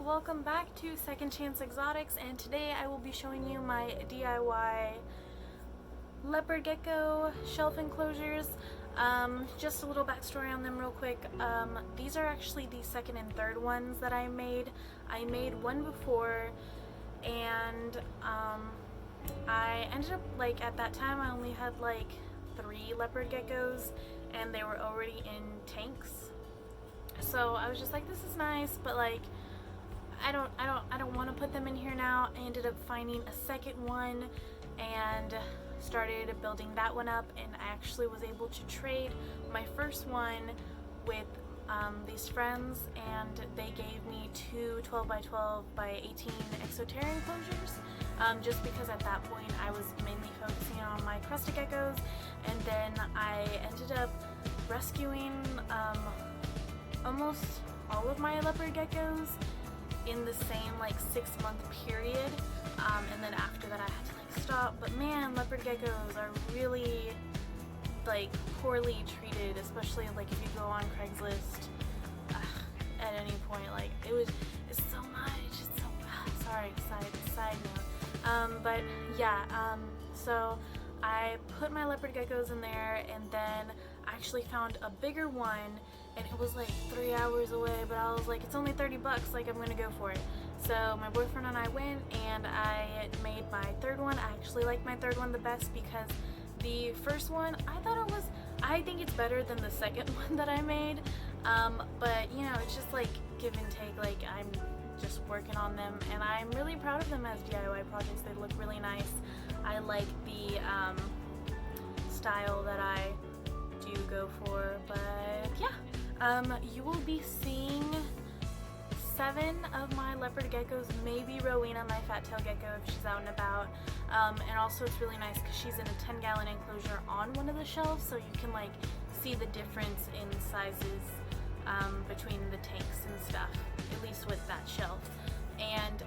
welcome back to Second Chance Exotics, and today I will be showing you my DIY leopard gecko shelf enclosures. Just a little backstory on them real quick. These are actually the second and third ones that I made. I made one before, and I ended up, like, at that time I only had like 3 leopard geckos and they were already in tanks. So I was just like, this is nice, but like I don't want to put them in here now. I ended up finding a second one and started building that one up, and I actually was able to trade my first one with these friends, and they gave me 2 12x12 by 18 exoteric enclosures, just because at that point I was mainly focusing on my crested geckos, and then I ended up rescuing almost all of my leopard geckos in the same like 6-month period, and then after that I had to like stop. But man, leopard geckos are really like poorly treated, especially like if you go on Craigslist at any point. Like it's so much, it's so sorry, side note. But yeah, so I put my leopard geckos in there, and then I actually found a bigger one, and it was like 3 hours away, but I was like, it's only 30 bucks, like I'm gonna go for it. So my boyfriend and I went, and I made my third one. I actually like my third one the best because the first one, I think it's better than the second one that I made, but you know, it's just like give and take. Like, I'm just working on them, and I'm really proud of them as DIY projects. They look really nice. I like the style that I do go for, but yeah, you will be seeing 7 of my leopard geckos, maybe Rowena, my fat-tailed gecko, if she's out and about. And also it's really nice because she's in a 10-gallon enclosure on one of the shelves, so you can like see the difference in sizes between the tanks and stuff, at least with that shelf. And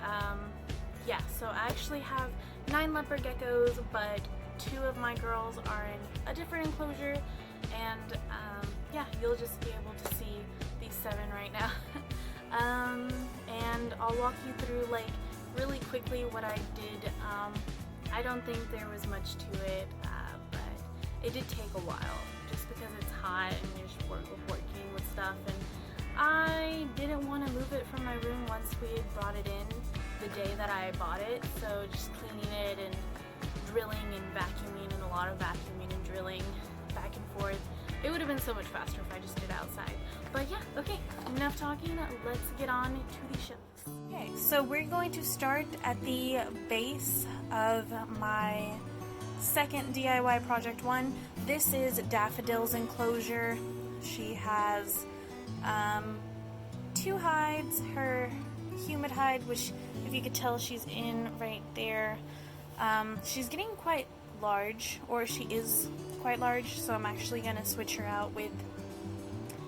yeah, so I actually have 9 leopard geckos, but 2 of my girls are in a different enclosure, and yeah, you'll just be able to see these 7 right now. And I'll walk you through like really quickly what I did. I don't think there was much to it, but it did take a while just because it's hot and you're just working with stuff, and I didn't want to move it from my room once we had brought it in the day that I bought it. So just cleaning it and drilling and vacuuming, and a lot of vacuuming and drilling back and forth. It would have been so much faster if I just did it outside. But yeah, okay, enough talking, let's get on to the shelves. Okay, so we're going to start at the base of my second DIY project one. This is Daffodil's enclosure. She has 2 hides, her humid hide, which if you could tell she's in right there. She's getting quite large, or she is quite large, so I'm actually going to switch her out with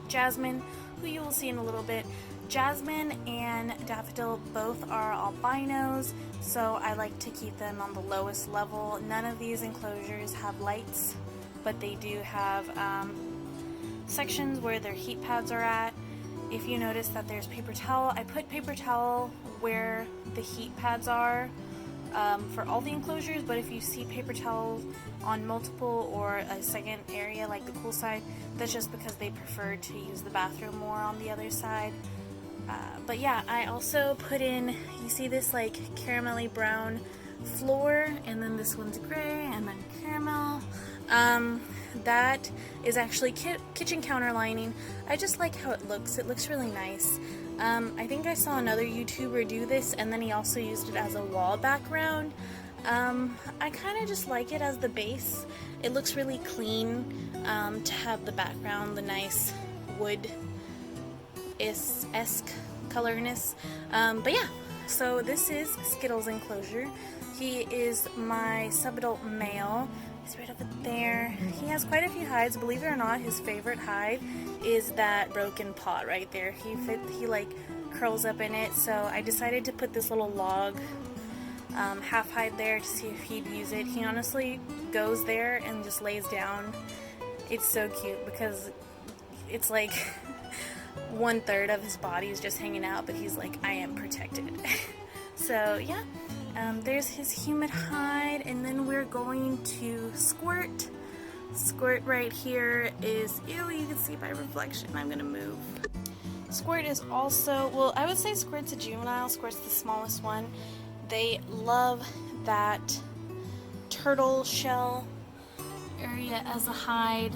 Jasmine, who you will see in a little bit. Jasmine and Daffodil both are albinos, so I like to keep them on the lowest level. None of these enclosures have lights, but they do have sections where their heat pads are at. If you notice that there's paper towel, I put paper towel where the heat pads are for all the enclosures, but if you see paper towels on multiple or a second area like the cool side, that's just because they prefer to use the bathroom more on the other side. But yeah, I also put in, you see this like caramelly brown floor, and then this one's gray, and then caramel. That is actually kitchen counter lining. I just like how it looks. It looks really nice. I think I saw another YouTuber do this, and then he also used it as a wall background. I kind of just like it as the base. It looks really clean to have the background, the nice wood-esque colorness. But yeah, so this is Skittles' enclosure. He is my subadult male. He's right over there. He has quite a few hides. Believe it or not, his favorite hide is that broken pot right there. He like curls up in it, so I decided to put this little log half hide there to see if he'd use it. He honestly goes there and just lays down. It's so cute because it's like 1/3 of his body is just hanging out, but he's like, I am protected. So yeah, there's his humid hide, and then we're going to Squirt. Squirt right here is, ew, you can see my reflection. I'm gonna move. Squirt is also, well, I would say Squirt's a juvenile. Squirt's the smallest one. They love that turtle shell area as a hide.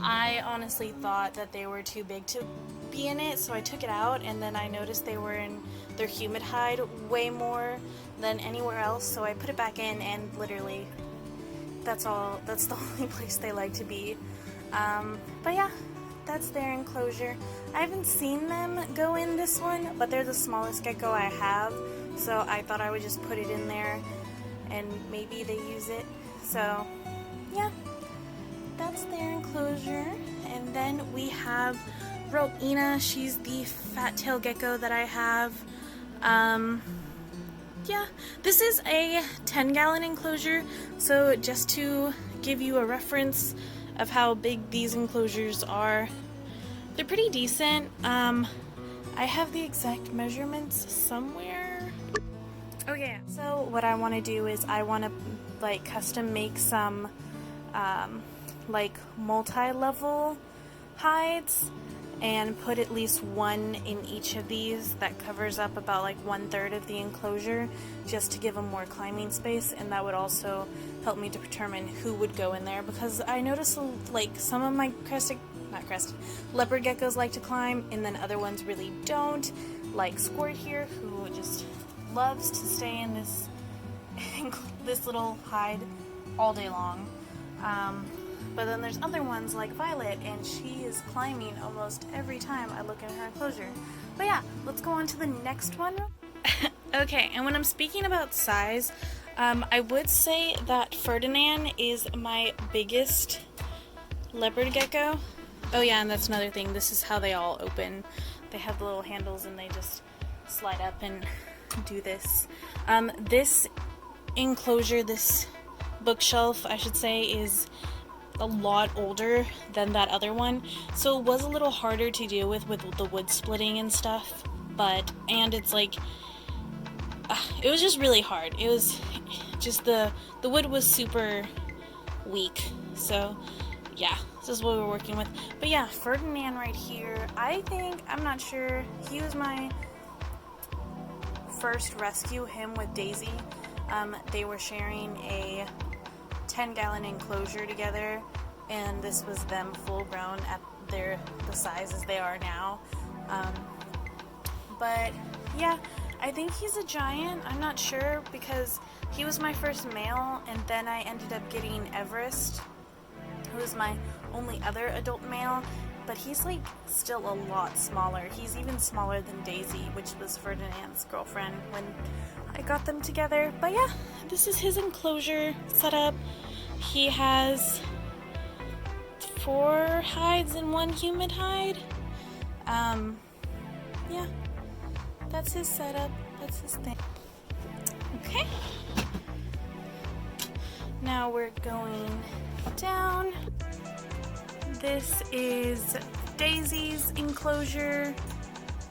I honestly thought that they were too big to be in it, so I took it out, and then I noticed they were in their humid hide way more than anywhere else, so I put it back in, and literally that's the only place they like to be. But yeah, that's their enclosure. I haven't seen them go in this one, but they're the smallest gecko I have, so I thought I would just put it in there and maybe they use it. So yeah, that's their enclosure. And then we have Rowena. She's the fat tail gecko that I have. Yeah, this is a 10-gallon enclosure, so just to give you a reference of how big these enclosures are, they're pretty decent. I have the exact measurements somewhere. Okay, so what I want to do is I want to like custom make some like multi-level hides and put at least one in each of these that covers up about like 1/3 of the enclosure, just to give them more climbing space, and that would also help me to determine who would go in there, because I noticed like some of my leopard geckos like to climb, and then other ones really don't, like Squirt here, who just loves to stay in this this little hide all day long. But then there's other ones like Violet, and she is climbing almost every time I look in her enclosure. But yeah, let's go on to the next one. Okay, and when I'm speaking about size, I would say that Ferdinand is my biggest leopard gecko. Oh yeah, and that's another thing. This is how they all open. They have the little handles and they just slide up and do this. This enclosure, this bookshelf, I should say, is a lot older than that other one, so it was a little harder to deal with the wood splitting and stuff, and it's like it was just really hard. It was just the wood was super weak, so yeah, this is what we were working with. But yeah, Ferdinand right here, I'm not sure, he was my first rescue, him with Daisy. They were sharing a 10-gallon enclosure together, and this was them full grown at the size as they are now. But yeah, I think he's a giant. I'm not sure, because he was my first male, and then I ended up getting Everest, who is my only other adult male, but he's like still a lot smaller. He's even smaller than Daisy, which was Ferdinand's girlfriend when I got them together. But yeah, this is his enclosure setup. He has 4 hides and 1 humid hide. Yeah, that's his setup. That's his thing. Okay. Now we're going down. This is Daisy's enclosure.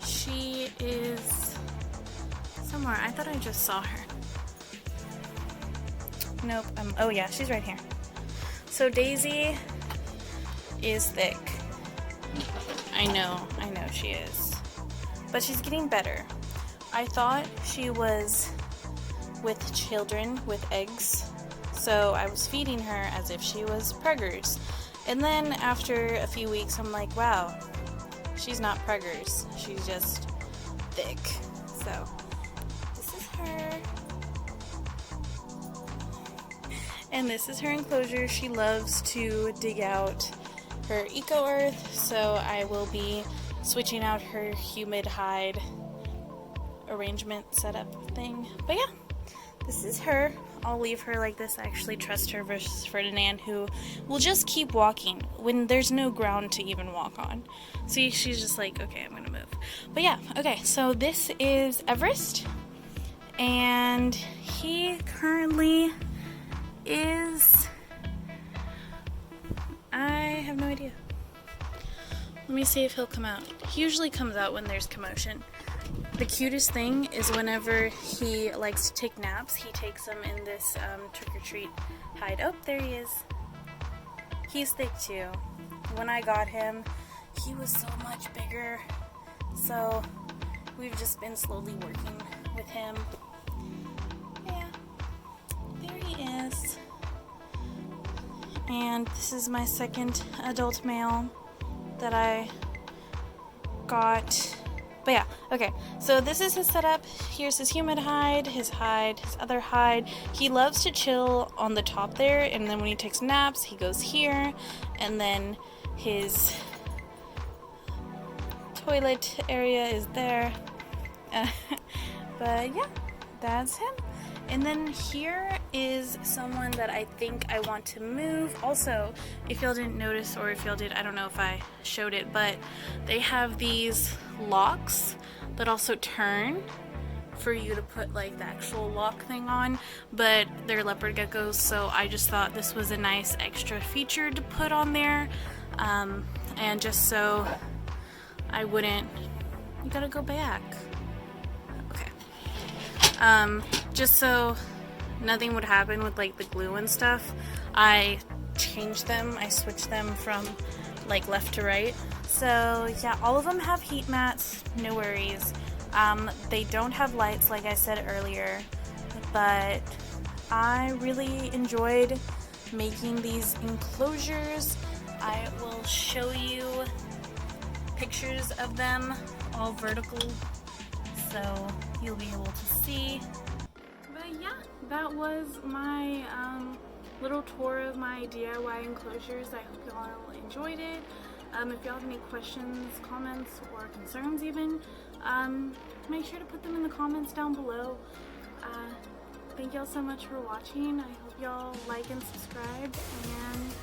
She is somewhere. I thought I just saw her. Nope. Oh yeah, she's right here. So Daisy is thick. I know she is. But she's getting better. I thought she was with children with eggs, so I was feeding her as if she was preggers. And then after a few weeks, I'm like, wow, she's not preggers. She's just thick. So this is her. And this is her enclosure. She loves to dig out her eco earth, so I will be switching out her humid hide arrangement setup thing. But yeah, this is her. I'll leave her like this. I actually trust her versus Ferdinand, who will just keep walking when there's no ground to even walk on. See, she's just like, okay, I'm gonna move. But yeah, okay, so this is Everest, and he currently is, I have no idea. Let me see if he'll come out. He usually comes out when there's commotion. The cutest thing is whenever he likes to take naps, he takes them in this trick-or-treat hide. Oh, there he is. He's thick too. When I got him, he was so much bigger. So we've just been slowly working with him. Yeah, there he is. And this is my second adult male that I got. But yeah, okay, so this is his setup. Here's his human hide, his other hide. He loves to chill on the top there, and then when he takes naps, he goes here, and then his toilet area is there. But yeah, that's him. And then here is someone that I think I want to move. Also, if y'all didn't notice, or if y'all did, I don't know if I showed it, but they have these locks that also turn for you to put like the actual lock thing on, but they're leopard geckos, so I just thought this was a nice extra feature to put on there. And just so I wouldn't, you gotta go back. Just so nothing would happen with like the glue and stuff, I changed them, I switched them from like left to right. So yeah, all of them have heat mats, no worries. They don't have lights like I said earlier, but I really enjoyed making these enclosures. I will show you pictures of them all vertical, so you'll be able to see. But yeah, that was my little tour of my DIY enclosures. I hope y'all enjoyed it. If y'all have any questions, comments, or concerns even, make sure to put them in the comments down below. Thank y'all so much for watching. I hope y'all like and subscribe, and